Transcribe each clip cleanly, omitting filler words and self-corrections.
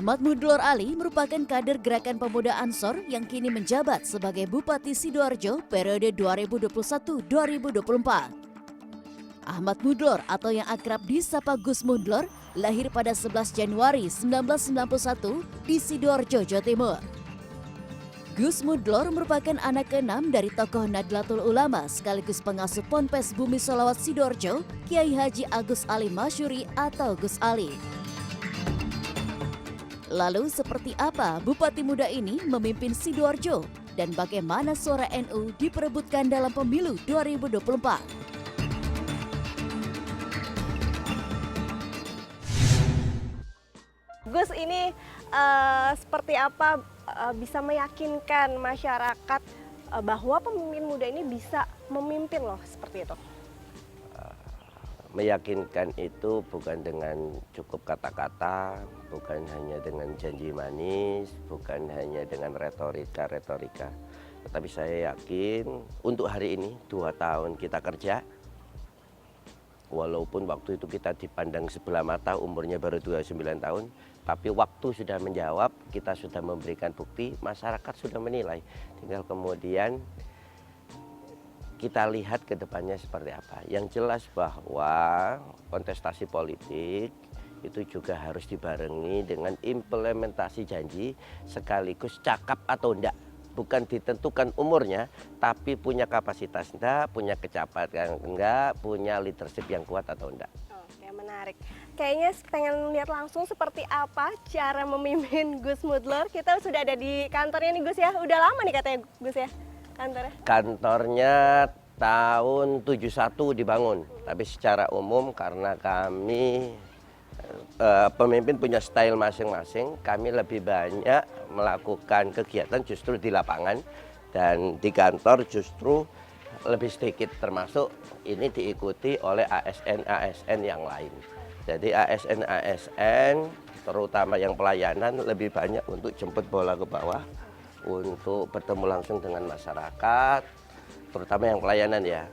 Ahmad Mudlor Ali merupakan kader Gerakan Pemuda Ansor yang kini menjabat sebagai Bupati Sidoarjo periode 2021-2024. Ahmad Mudlor atau yang akrab disapa Gus Mudlor lahir pada 11 Januari 1991 di Sidoarjo, Jawa Timur. Gus Mudlor merupakan anak keenam dari tokoh Nahdlatul Ulama sekaligus pengasuh Ponpes Bumi Sholawat Sidoarjo, Kiai Haji Agus Ali Masyuri atau Gus Ali. Lalu seperti apa Bupati muda ini memimpin Sidoarjo dan bagaimana suara NU diperebutkan dalam pemilu 2024? Gus ini seperti apa bisa meyakinkan masyarakat bahwa pemimpin muda ini bisa memimpin loh seperti itu? Meyakinkan itu bukan dengan cukup kata-kata, bukan hanya dengan janji manis, bukan hanya dengan retorika. Tetapi saya yakin untuk hari ini 2 tahun kita kerja, walaupun waktu itu kita dipandang sebelah mata umurnya baru 29 tahun, tapi waktu sudah menjawab, kita sudah memberikan bukti, masyarakat sudah menilai. Tinggal kemudian kita lihat ke depannya seperti apa. Yang jelas bahwa kontestasi politik itu juga harus dibarengi dengan implementasi janji sekaligus cakap atau enggak. Bukan ditentukan umurnya, tapi punya kapasitas enggak, punya kecepatan enggak, punya leadership yang kuat atau enggak. Oke, menarik. Kayaknya pengen lihat langsung seperti apa cara memimpin Gus Mudlor. Kita sudah ada di kantornya nih Gus ya. Udah lama nih katanya Gus ya kantornya? Kantornya tahun 71 dibangun, tapi secara umum karena kami pemimpin punya style masing-masing, kami lebih banyak melakukan kegiatan justru di lapangan dan di kantor justru lebih sedikit, termasuk ini diikuti oleh ASN-ASN yang lain. Jadi ASN-ASN terutama yang pelayanan lebih banyak untuk jemput bola ke bawah, untuk bertemu langsung dengan masyarakat, terutama yang pelayanan ya.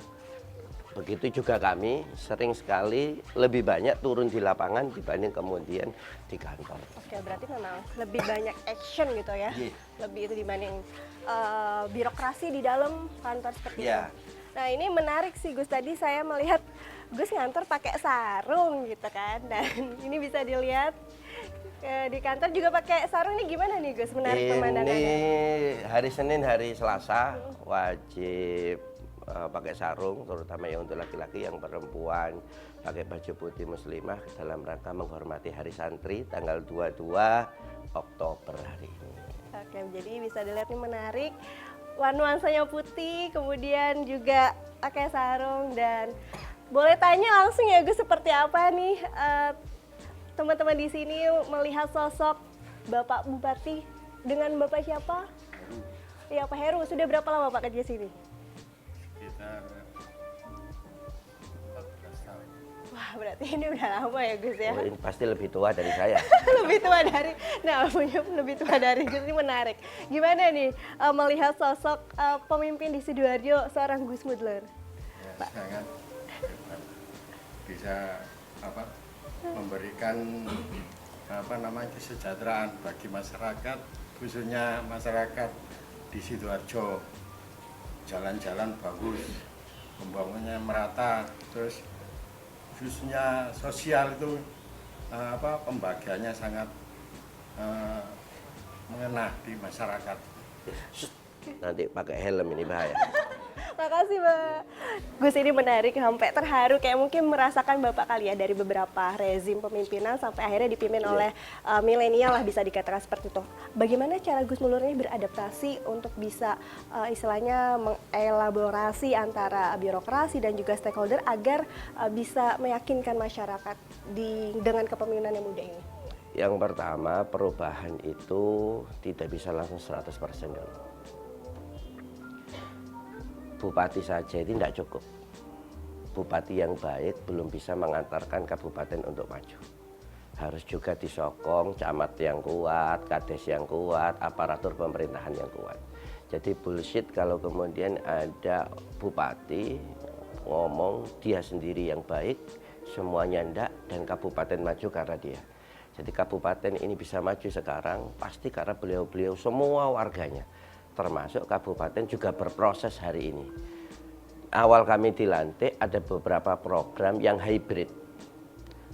Begitu juga kami sering sekali lebih banyak turun di lapangan dibanding kemudian di kantor. Oke, berarti memang lebih banyak action gitu ya. Yeah. Lebih itu dibanding birokrasi di dalam kantor seperti Yeah. itu. Nah, ini menarik sih Gus, tadi saya melihat Gus ngantor pakai sarung gitu kan. Dan ini bisa dilihat di kantor juga pakai sarung. Ini gimana nih Gus, menarik pemandangannya? Ini hari Senin, hari Selasa wajib pakai sarung, terutama yang untuk laki-laki, yang perempuan pakai baju putih muslimah dalam rangka menghormati Hari Santri tanggal 22 Oktober hari ini. Oke, jadi bisa dilihat nih menarik. Nuansanya putih, kemudian juga pakai sarung. Dan boleh tanya langsung ya Gus, seperti apa nih teman-teman di sini melihat sosok Bapak Bupati dengan Bapak siapa? Ya, Pak Heru. Sudah berapa lama Pak kerja sini? Sekitar 14 tahun. Wah, berarti ini udah lama ya Gus ya. Oh, ini pasti lebih tua dari saya. Lebih tua dari, nah punya lebih tua dari Gus, ini menarik. Gimana nih melihat sosok pemimpin di Sidoarjo seorang Gus Mudlor? Ya, sangat hebat. Bisa memberikan kesejahteraan bagi masyarakat, khususnya masyarakat di Sidoarjo. Jalan-jalan bagus, pembangunannya merata, terus khususnya sosial itu pembagiannya sangat mengena di masyarakat. Nanti pakai helm, ini bahaya. Makasih Mbak. Gus, ini menarik, sampai terharu, kayak mungkin merasakan Bapak kali ya dari beberapa rezim pemimpinan sampai akhirnya dipimpin oleh milenial lah, bisa dikatakan seperti itu. Bagaimana cara Gus Mudlor ini beradaptasi untuk bisa istilahnya mengelaborasi antara birokrasi dan juga stakeholder agar bisa meyakinkan masyarakat dengan kepemimpinan yang muda ini? Yang pertama, perubahan itu tidak bisa langsung 100% dulu. Bupati saja itu tidak cukup. Bupati yang baik belum bisa mengantarkan kabupaten untuk maju. Harus juga disokong camat yang kuat, kades yang kuat, aparatur pemerintahan yang kuat. Jadi bullshit kalau kemudian ada bupati ngomong dia sendiri yang baik, semuanya enggak, dan kabupaten maju karena dia. Jadi kabupaten ini bisa maju sekarang pasti karena beliau-beliau semua warganya, termasuk kabupaten juga berproses hari ini. Awal kami dilantik ada beberapa program yang hybrid,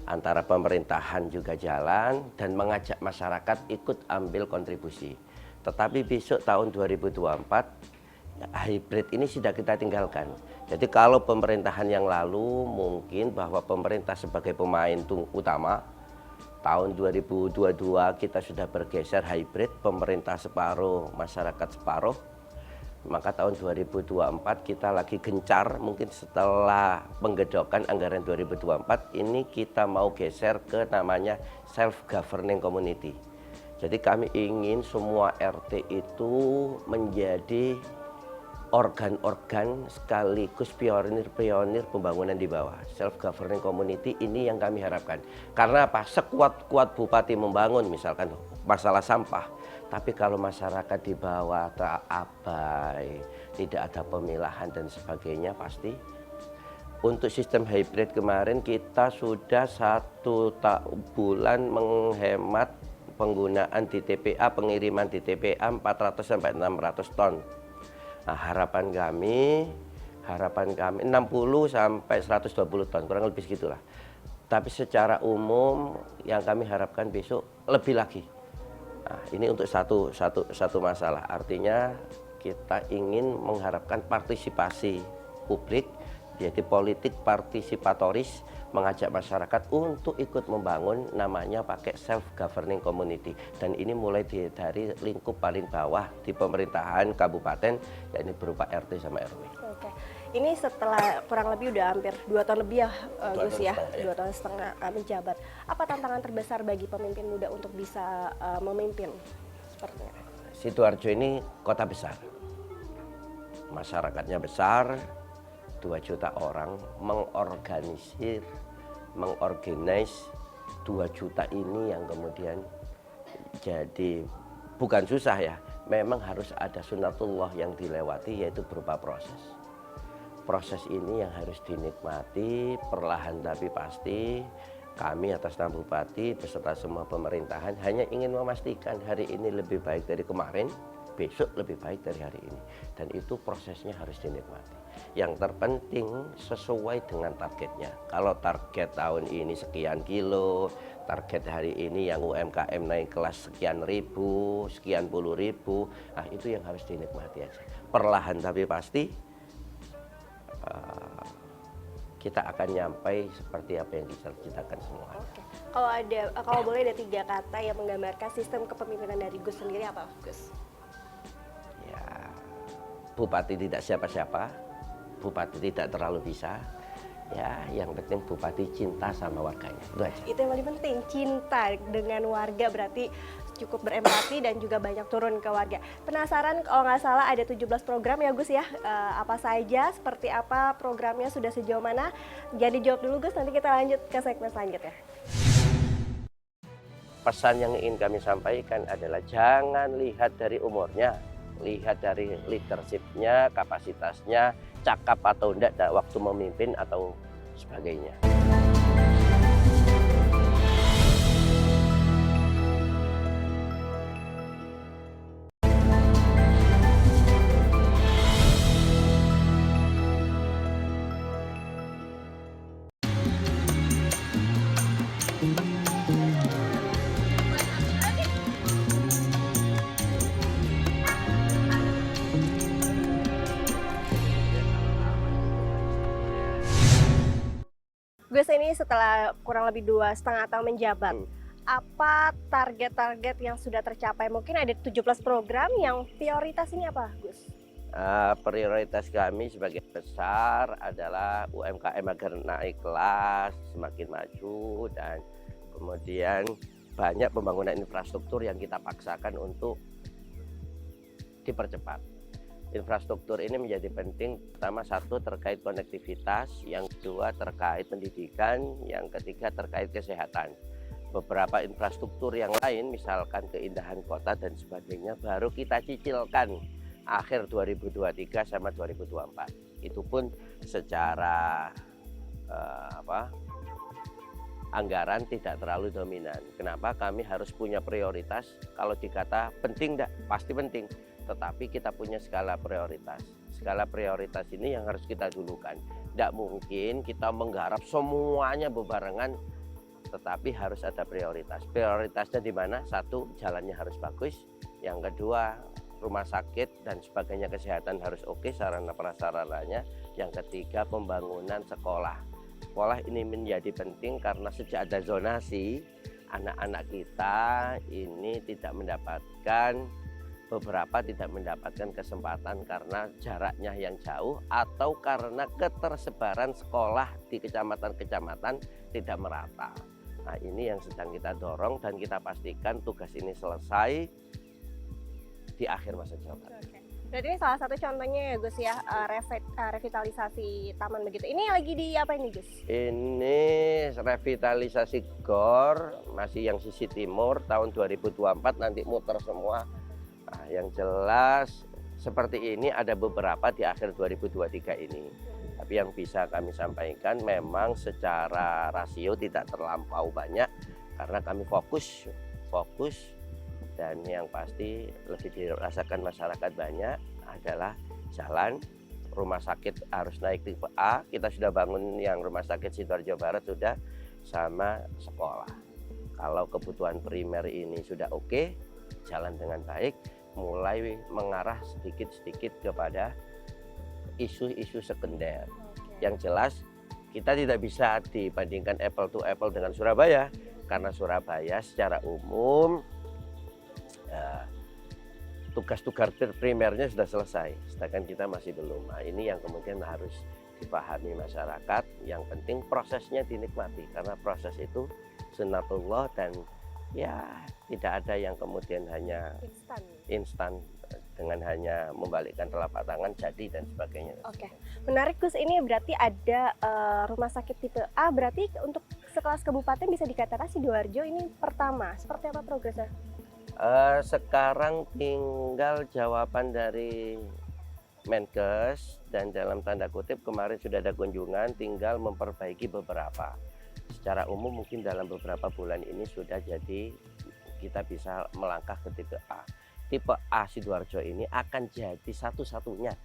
antara pemerintahan juga jalan dan mengajak masyarakat ikut ambil kontribusi. Tetapi besok tahun 2024 hybrid ini sudah kita tinggalkan. Jadi kalau pemerintahan yang lalu mungkin bahwa pemerintah sebagai pemain utama, tahun 2022 kita sudah bergeser hybrid, pemerintah separuh, masyarakat separuh. Maka tahun 2024 kita lagi gencar, mungkin setelah penggedokan anggaran 2024 ini kita mau geser ke namanya self-governing community. Jadi kami ingin semua RT itu menjadi organ-organ sekaligus pionir-pionir pembangunan di bawah. Self-governing community ini yang kami harapkan. Karena apa? Sekuat-kuat bupati membangun misalkan masalah sampah, tapi kalau masyarakat di bawah abai, tidak ada pemilahan dan sebagainya, pasti. Untuk sistem hybrid kemarin kita sudah 1 bulan menghemat penggunaan di TPA, pengiriman di TPA 400 sampai 600 ton. Nah, harapan kami 60 sampai 120 ton, kurang lebih segitulah. Tapi secara umum yang kami harapkan besok lebih lagi. Nah, ini untuk satu masalah. Artinya kita ingin mengharapkan partisipasi publik, jadi politik partisipatoris, mengajak masyarakat untuk ikut membangun, namanya pakai self-governing community. Dan ini mulai dari lingkup paling bawah di pemerintahan kabupaten, yakni berupa RT sama RW. Oke. Ini setelah kurang lebih udah hampir 2 tahun lebih ya, Gus ya, 2 tahun setengah menjabat. Apa tantangan terbesar bagi pemimpin muda untuk bisa memimpin sepertinya? Sidoarjo ini kota besar, masyarakatnya besar, 2 juta orang, mengorganize 2 juta ini yang kemudian jadi bukan susah ya, memang harus ada sunatullah yang dilewati, yaitu berupa proses. Proses ini yang harus dinikmati perlahan tapi pasti. Kami atas nama Bupati beserta semua pemerintahan hanya ingin memastikan hari ini lebih baik dari kemarin, besok lebih baik dari hari ini. Dan itu prosesnya harus dinikmati. Yang terpenting sesuai dengan targetnya. Kalau target tahun ini sekian kilo, target hari ini yang UMKM naik kelas sekian ribu, sekian puluh ribu, nah itu yang harus dinikmati aja. Perlahan tapi pasti kita akan nyampai seperti apa yang dicita-citakan semua. Oke. Kalau boleh ada 3 kata yang menggambarkan sistem kepemimpinan dari Gus sendiri, apa Gus? Ya, bupati tidak siapa-siapa, bupati tidak terlalu bisa. Ya, yang penting bupati cinta sama warganya. Itu aja. Itu yang paling penting, cinta dengan warga, berarti cukup berempati dan juga banyak turun ke warga. Penasaran, kalau nggak salah ada 17 program ya Gus ya, apa saja, seperti apa programnya, sudah sejauh mana? Jadi jawab dulu Gus, nanti kita lanjut ke segmen selanjutnya. Pesan yang ingin kami sampaikan adalah jangan lihat dari umurnya, lihat dari leadership-nya, kapasitasnya, cakap atau enggak waktu memimpin atau sebagainya. Gus, ini setelah kurang lebih 2,5 tahun menjabat, apa target-target yang sudah tercapai? Mungkin ada 17 program yang prioritas ini apa Gus? Prioritas kami sebagai besar adalah UMKM agar naik kelas, semakin maju, dan kemudian banyak pembangunan infrastruktur yang kita paksakan untuk dipercepat. Infrastruktur ini menjadi penting, pertama satu terkait konektivitas, yang kedua terkait pendidikan, yang ketiga terkait kesehatan. Beberapa infrastruktur yang lain, misalkan keindahan kota dan sebagainya, baru kita cicilkan akhir 2023 sama 2024. Itu pun secara anggaran tidak terlalu dominan. Kenapa? Kami harus punya prioritas. Kalau dikata penting enggak? Pasti penting. Tetapi kita punya skala prioritas. Skala prioritas ini yang harus kita dulukan. Tidak mungkin kita menggarap semuanya bebarengan, tetapi harus ada prioritas. Prioritasnya di mana? Satu, jalannya harus bagus. Yang kedua, rumah sakit dan sebagainya kesehatan harus oke, sarana prasarananya. Yang ketiga, pembangunan sekolah. Sekolah ini menjadi penting karena sejak ada zonasi, anak-anak kita ini beberapa tidak mendapatkan kesempatan karena jaraknya yang jauh atau karena ketersebaran sekolah di kecamatan-kecamatan tidak merata. Nah, ini yang sedang kita dorong dan kita pastikan tugas ini selesai di akhir masa jabatan. Berarti ini salah satu contohnya ya Gus ya, revitalisasi taman begitu. Ini lagi di apa ini Gus? Ini revitalisasi GOR, masih yang sisi timur, tahun 2024 nanti muter semua. Nah, yang jelas seperti ini ada beberapa di akhir 2023 ini. Tapi yang bisa kami sampaikan memang secara rasio tidak terlampau banyak karena kami fokus dan yang pasti lebih dirasakan masyarakat banyak adalah jalan. Rumah sakit harus naik tipe A, kita sudah bangun yang rumah sakit Sidoarjo Barat sudah, sama sekolah. Kalau kebutuhan primer ini sudah oke, jalan dengan baik, mulai mengarah sedikit-sedikit kepada isu-isu sekunder. Yang jelas kita tidak bisa dibandingkan apple to apple dengan Surabaya, karena Surabaya secara umum tugas-tugas primernya sudah selesai, sedangkan kita masih belum. Nah, ini yang kemudian harus dipahami masyarakat. Yang penting prosesnya dinikmati, karena proses itu sunnatullah dan ya tidak ada yang kemudian hanya instan dengan hanya membalikkan telapak tangan jadi dan sebagainya. Oke, menarik Gus. Ini berarti ada rumah sakit tipe A. Berarti untuk sekelas kabupaten bisa dikatakan Sidoarjo ini pertama. Seperti apa progresnya? Sekarang tinggal jawaban dari Menkes dan dalam tanda kutip kemarin sudah ada kunjungan, tinggal memperbaiki beberapa. Secara umum mungkin dalam beberapa bulan ini sudah jadi kita bisa melangkah ke tipe A. Tipe A Sidoarjo ini akan jadi satu-satunya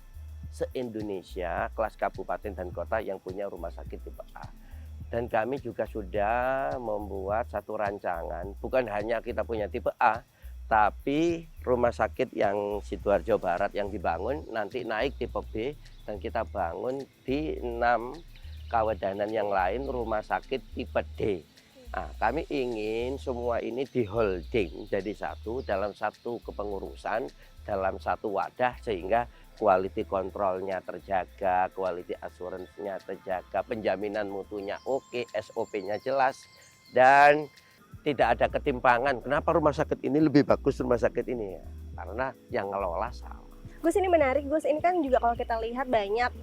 se-Indonesia kelas kabupaten dan kota yang punya rumah sakit tipe A. Dan kami juga sudah membuat satu rancangan, bukan hanya kita punya tipe A, tapi rumah sakit yang Sidoarjo Barat yang dibangun nanti naik tipe B dan kita bangun di 6 kawedanan yang lain rumah sakit tipe D. Nah, kami ingin semua ini di holding jadi satu dalam satu kepengurusan, dalam satu wadah sehingga quality controlnya terjaga, quality assurance-nya terjaga, penjaminan mutunya oke, SOP-nya jelas dan tidak ada ketimpangan. Kenapa rumah sakit ini lebih bagus rumah sakit ini ya? Karena yang ngelola sama. Gus, ini menarik Gus. Ini kan juga kalau kita lihat banyak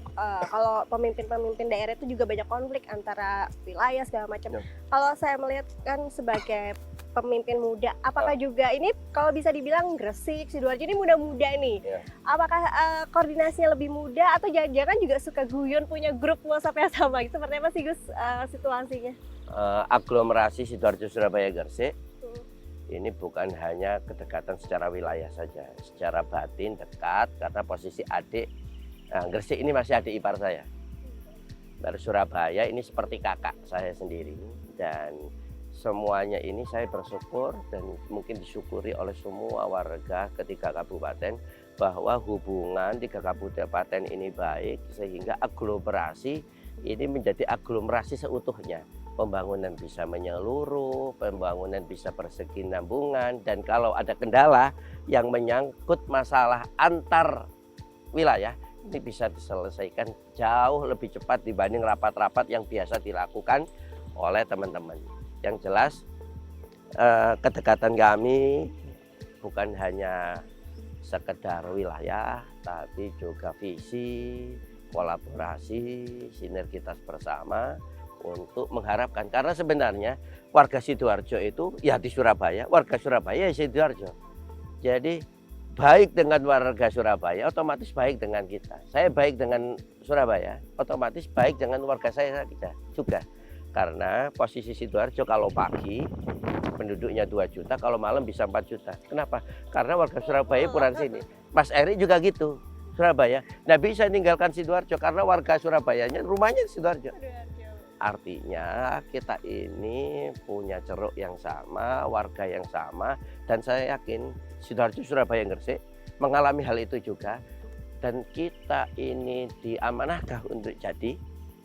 kalau pemimpin-pemimpin daerah itu juga banyak konflik antara wilayah segala macam. Kalau saya melihat kan sebagai pemimpin muda, apakah juga ini kalau bisa dibilang Gresik, Sidoarjo ini muda-muda nih? Apakah koordinasinya lebih mudah atau jangan-jangan juga suka guyon punya grup WhatsApp yang sama? Seperti apa sih Gus situasinya? Aglomerasi Sidoarjo Surabaya Gresik ini bukan hanya kedekatan secara wilayah saja, secara batin dekat karena posisi adik. Nah, Gresik ini masih adik ipar saya. Dari Surabaya ini seperti kakak saya sendiri dan semuanya ini saya bersyukur dan mungkin disyukuri oleh semua warga ketiga kabupaten bahwa hubungan tiga kabupaten ini baik sehingga aglomerasi ini menjadi aglomerasi seutuhnya. Pembangunan bisa menyeluruh, pembangunan bisa berkesinambungan, dan kalau ada kendala yang menyangkut masalah antar wilayah, ini bisa diselesaikan jauh lebih cepat dibanding rapat-rapat yang biasa dilakukan oleh teman-teman. Yang jelas kedekatan kami bukan hanya sekedar wilayah, tapi juga visi, kolaborasi, sinergitas bersama untuk mengharapkan, karena sebenarnya warga Sidoarjo itu ya di Surabaya, warga Surabaya ya Sidoarjo. Jadi baik dengan warga Surabaya otomatis baik dengan kita. Saya baik dengan Surabaya, otomatis baik dengan warga saya juga. Karena posisi Sidoarjo kalau pagi penduduknya 2 juta, kalau malam bisa 4 juta. Kenapa? Karena warga Surabaya puran sini. Mas Eri juga gitu, Surabaya. Nggak bisa meninggalkan Sidoarjo karena warga Surabayanya rumahnya di Sidoarjo. Artinya kita ini punya ceruk yang sama, warga yang sama, dan saya yakin Sidoarjo, Surabaya, Gresik mengalami hal itu juga. Dan kita ini diamanahkan untuk jadi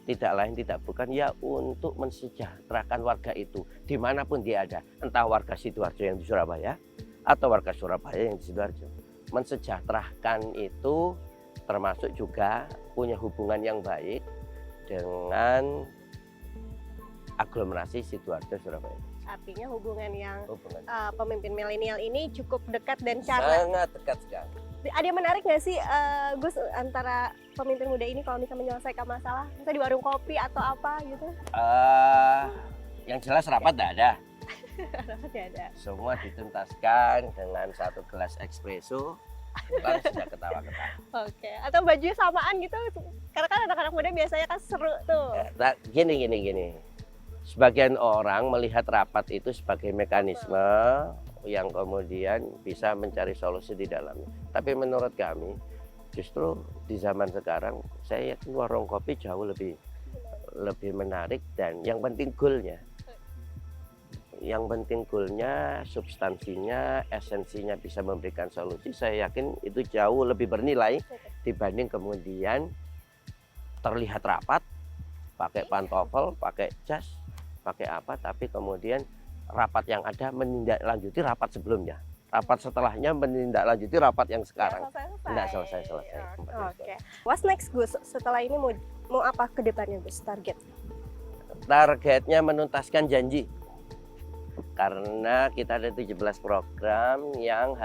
tidak lain tidak bukan ya untuk mensejahterakan warga itu dimanapun dia ada, entah warga Sidoarjo yang di Surabaya atau warga Surabaya yang di Sidoarjo. Mensejahterakan itu termasuk juga punya hubungan yang baik dengan aglomerasi Sidoarjo Surabaya. Artinya hubungan yang Hubungan pemimpin milenial ini cukup dekat dan sangat dekat sekali. ada yang menarik nggak sih Gus antara pemimpin muda ini kalau misalnya menyelesaikan masalah, misalnya di warung kopi atau apa gitu? Yang jelas rapat tidak ada. Rapatnya ada. Semua dituntaskan dengan 1 gelas espresso, pulang sudah ketawa-ketawa. Oke. Atau baju samaan gitu? Karena kan anak-anak muda biasanya kan seru tuh. Gini. Sebagian orang melihat rapat itu sebagai mekanisme yang kemudian bisa mencari solusi di dalamnya. Tapi menurut kami, justru di zaman sekarang, saya yakin warung kopi jauh lebih menarik dan yang penting goalnya. Yang penting goalnya, substansinya, esensinya bisa memberikan solusi. Saya yakin itu jauh lebih bernilai dibanding kemudian terlihat rapat, pakai pantofel, pakai jas, pakai apa, tapi kemudian rapat yang ada menindaklanjuti rapat sebelumnya. Rapat setelahnya menindaklanjuti rapat yang sekarang. Tidak selesai. Oke. What's next Gus? Setelah ini mau apa ke depannya Gus? Targetnya menuntaskan janji. Karena kita ada 17 program yang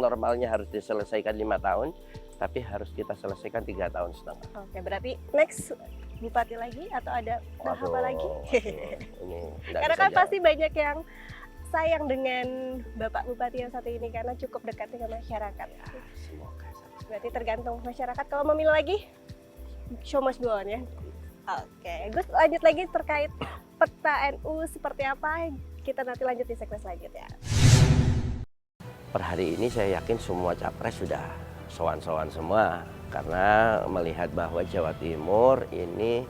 normalnya harus diselesaikan 5 tahun, tapi harus kita selesaikan 3,5 tahun. Oke, berarti next bupati lagi atau ada apa lagi? Karena kan pasti banyak yang sayang dengan Bapak Bupati yang satu ini karena cukup dekat dengan masyarakat. Ya, semoga. Berarti tergantung masyarakat kalau memilih lagi, show must go on ya. Oke, Gus lanjut lagi terkait peta NU seperti apa, kita nanti lanjut di segmen selanjutnya. Per hari ini saya yakin semua capres sudah sowan-sowan semua karena melihat bahwa Jawa Timur ini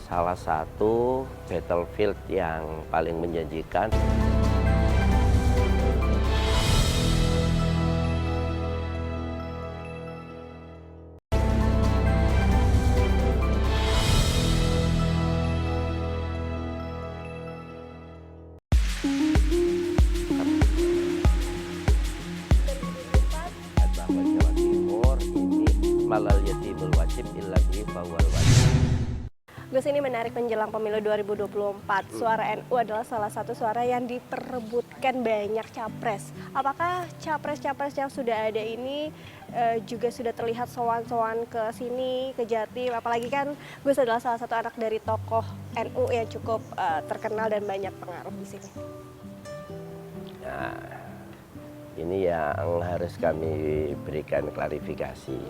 salah satu battlefield yang paling menjanjikan. Bahwa Jawa Timur ini malal yatimul wajib illa bihi fawwal wajib. Gus, ini menarik menjelang pemilu 2024. Suara NU adalah salah satu suara yang diperebutkan banyak capres. Apakah capres-capres yang sudah ada ini juga sudah terlihat sowan-sowan ke sini, ke Jatim? Apalagi kan Gus adalah salah satu anak dari tokoh NU yang cukup terkenal dan banyak pengaruh di sini. Nah, ini yang harus kami berikan klarifikasi.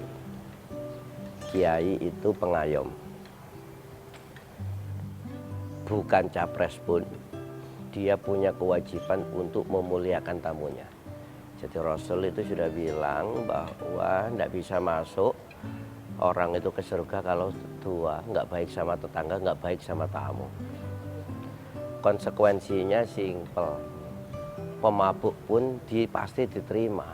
Kiai itu pengayom. Bukan capres pun, dia punya kewajiban untuk memuliakan tamunya. Jadi Rasul itu sudah bilang bahwa tidak bisa masuk orang itu ke surga kalau tua, nggak baik sama tetangga, nggak baik sama tamu. Konsekuensinya simpel, pemabuk pun pasti diterima,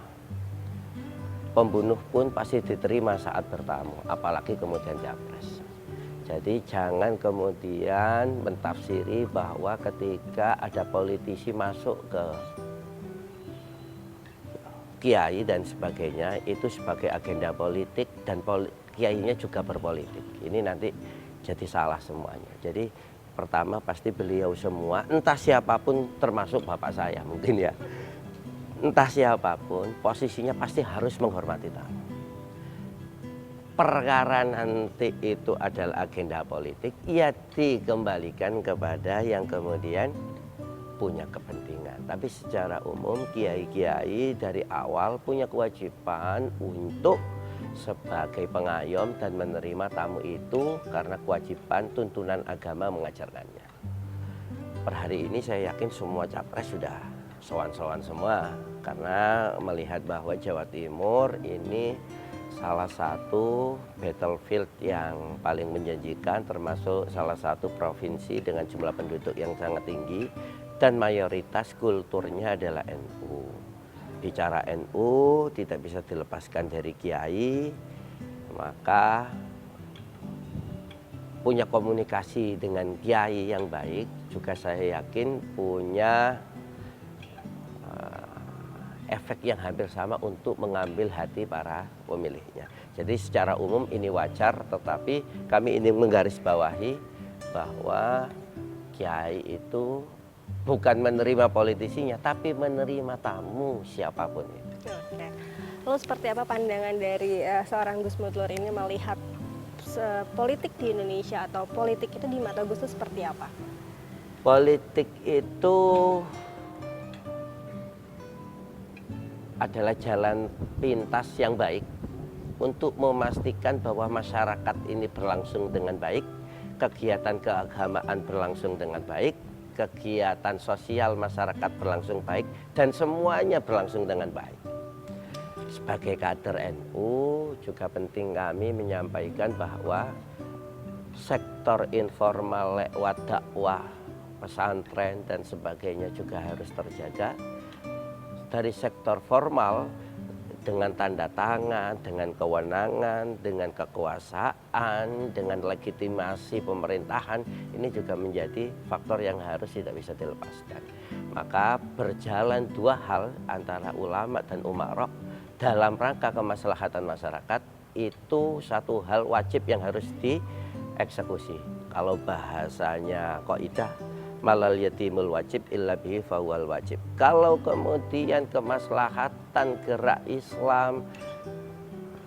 pembunuh pun pasti diterima saat bertamu, apalagi kemudian capres. Jadi jangan kemudian mentafsiri bahwa ketika ada politisi masuk ke kiai dan sebagainya itu sebagai agenda politik dan kiainya juga berpolitik. Ini nanti jadi salah semuanya. Jadi pertama pasti beliau semua, entah siapapun termasuk bapak saya mungkin ya, entah siapapun posisinya pasti harus menghormati tamu. Perkara nanti itu adalah agenda politik, ya dikembalikan kepada yang kemudian punya kepentingan. Tapi secara umum kiai-kiai dari awal punya kewajiban untuk sebagai pengayom dan menerima tamu itu karena kewajiban tuntunan agama mengajarkannya. Per hari ini saya yakin semua capres sudah sowan-sowan semua, karena melihat bahwa Jawa Timur ini salah satu battlefield yang paling menjanjikan, termasuk salah satu provinsi dengan jumlah penduduk yang sangat tinggi dan mayoritas kulturnya adalah NU. Bicara NU tidak bisa dilepaskan dari kiai, maka punya komunikasi dengan kiai yang baik juga saya yakin punya efek yang hampir sama untuk mengambil hati para pemilihnya. Jadi secara umum ini wajar, tetapi kami ingin menggarisbawahi bahwa kiai itu bukan menerima politisinya, tapi menerima tamu siapapun itu. Oke. Lalu seperti apa pandangan dari seorang Gus Mudlor ini melihat politik di Indonesia, atau politik itu di mata Gus itu seperti apa? Politik itu adalah jalan pintas yang baik untuk memastikan bahwa masyarakat ini berlangsung dengan baik, kegiatan keagamaan berlangsung dengan baik, kegiatan sosial masyarakat berlangsung baik, dan semuanya berlangsung dengan baik. Sebagai kader NU juga penting kami menyampaikan bahwa sektor informal lewat dakwah, pesantren dan sebagainya juga harus terjaga. Dari sektor formal dengan tanda tangan, dengan kewenangan, dengan kekuasaan, dengan legitimasi pemerintahan, ini juga menjadi faktor yang harus tidak bisa dilepaskan. Maka berjalan dua hal antara ulama dan umarok dalam rangka kemaslahatan masyarakat, itu satu hal wajib yang harus dieksekusi. Kalau bahasanya kaidah, malal yatimul wajib illa bihi fawal wajib. Kalau kemudian kemaslahatan gerak Islam,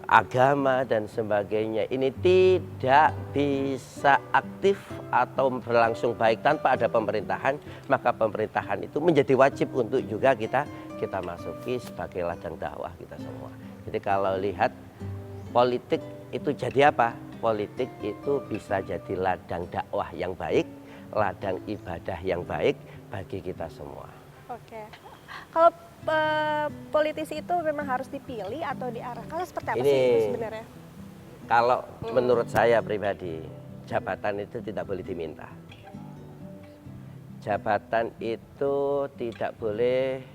agama dan sebagainya ini tidak bisa aktif atau berlangsung baik tanpa ada pemerintahan, maka pemerintahan itu menjadi wajib untuk juga kita masuki sebagai ladang dakwah kita semua. Jadi kalau lihat politik itu jadi apa? Politik itu bisa jadi ladang dakwah yang baik, ladang ibadah yang baik bagi kita semua. Oke. Kalau politisi itu memang harus dipilih atau diarahkan, seperti apa sih sebenarnya? Kalau menurut saya pribadi, jabatan itu tidak boleh diminta. Jabatan itu tidak boleh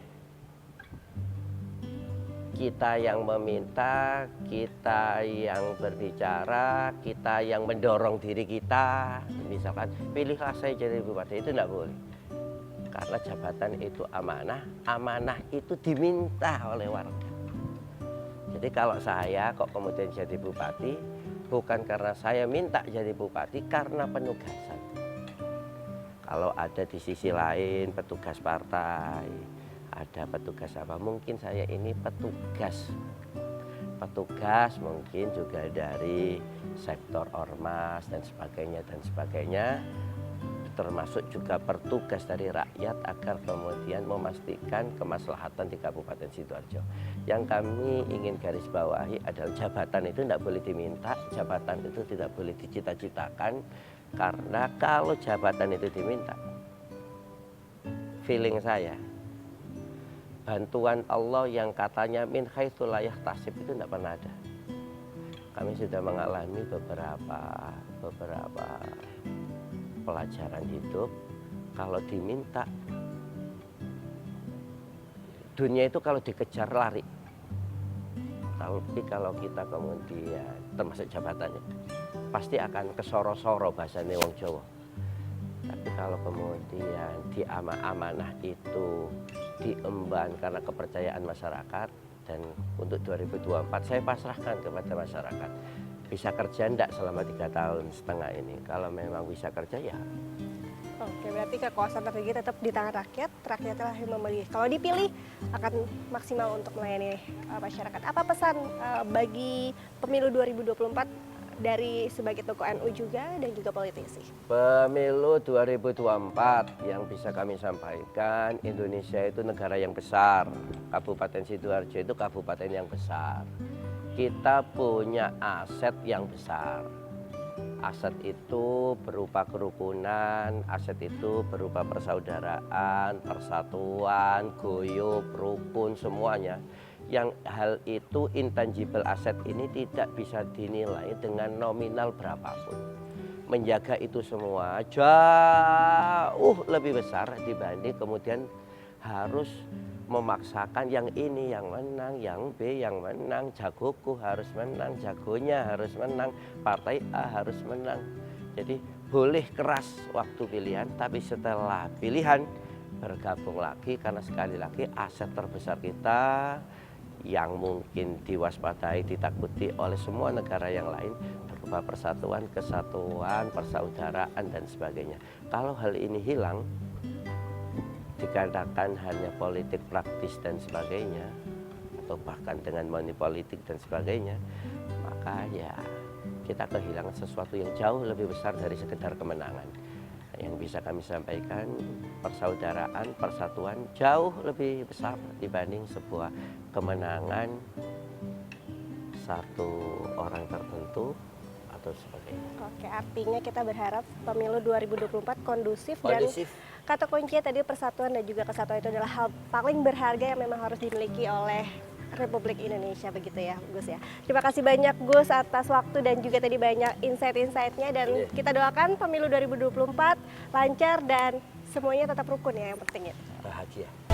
kita yang meminta, kita yang berbicara, kita yang mendorong diri kita. Misalkan, pilihlah saya jadi bupati, itu tidak boleh. Karena jabatan itu amanah, amanah itu diminta oleh warga. Jadi kalau saya kok kemudian jadi bupati, bukan karena saya minta jadi bupati, karena penugasan. Kalau ada di sisi lain petugas partai, ada petugas apa, mungkin saya ini petugas mungkin juga dari sektor ormas dan sebagainya, termasuk juga petugas dari rakyat agar kemudian memastikan kemaslahatan di Kabupaten Sidoarjo. Yang kami ingin garis bawahi adalah jabatan itu tidak boleh diminta, jabatan itu tidak boleh dicita-citakan, karena kalau jabatan itu diminta, feeling saya bantuan Allah yang katanya min haitsu la yahtasib itu tidak pernah ada. Kami sudah mengalami beberapa pelajaran hidup. Kalau diminta, dunia itu kalau dikejar lari. Tapi kalau kita kemudian termasuk jabatannya, pasti akan kesoro-soro bahasanya wong Jawa. Tapi kalau kemudian amanah itu diemban karena kepercayaan masyarakat, dan untuk 2024 saya pasrahkan kepada masyarakat. Bisa kerja enggak selama 3,5 tahun ini? Kalau memang bisa kerja ya. Oke, berarti kekuasaan tertinggi tetap di tangan rakyat, rakyatlah yang memilih. Kalau dipilih akan maksimal untuk melayani masyarakat. Apa pesan bagi pemilu 2024 dari sebagai tokoh NU juga dan juga politisi? Pemilu 2024 yang bisa kami sampaikan, Indonesia itu negara yang besar. Kabupaten Sidoarjo itu kabupaten yang besar. kita punya aset yang besar. Aset itu berupa kerukunan, aset itu berupa persaudaraan, persatuan, guyup, rukun, semuanya. Yang hal itu intangible aset ini tidak bisa dinilai dengan nominal berapapun. Menjaga itu semua jauh lebih besar dibanding kemudian harus memaksakan yang ini yang menang, yang B yang menang, jagoku harus menang, jagonya harus menang, partai A harus menang. Jadi boleh keras waktu pilihan, tapi setelah pilihan bergabung lagi, karena sekali lagi aset terbesar kita yang mungkin diwaspadai, ditakuti oleh semua negara yang lain berupa persatuan, kesatuan, persaudaraan dan sebagainya. Kalau hal ini hilang, dikatakan hanya politik praktis dan sebagainya, atau bahkan dengan money politik dan sebagainya, maka ya kita kehilangan sesuatu yang jauh lebih besar dari sekedar kemenangan. Yang bisa kami sampaikan, persaudaraan, persatuan jauh lebih besar dibanding sebuah kemenangan satu orang tertentu atau sebagainya. Oke, artinya kita berharap pemilu 2024 kondusif. Dan kata kuncinya tadi persatuan dan juga kesatuan itu adalah hal paling berharga yang memang harus dimiliki oleh Republik Indonesia, begitu ya Gus ya. Terima kasih banyak Gus atas waktu dan juga tadi banyak insight-insightnya, dan kita doakan pemilu 2024 lancar dan semuanya tetap rukun ya yang penting ya. Bahagia.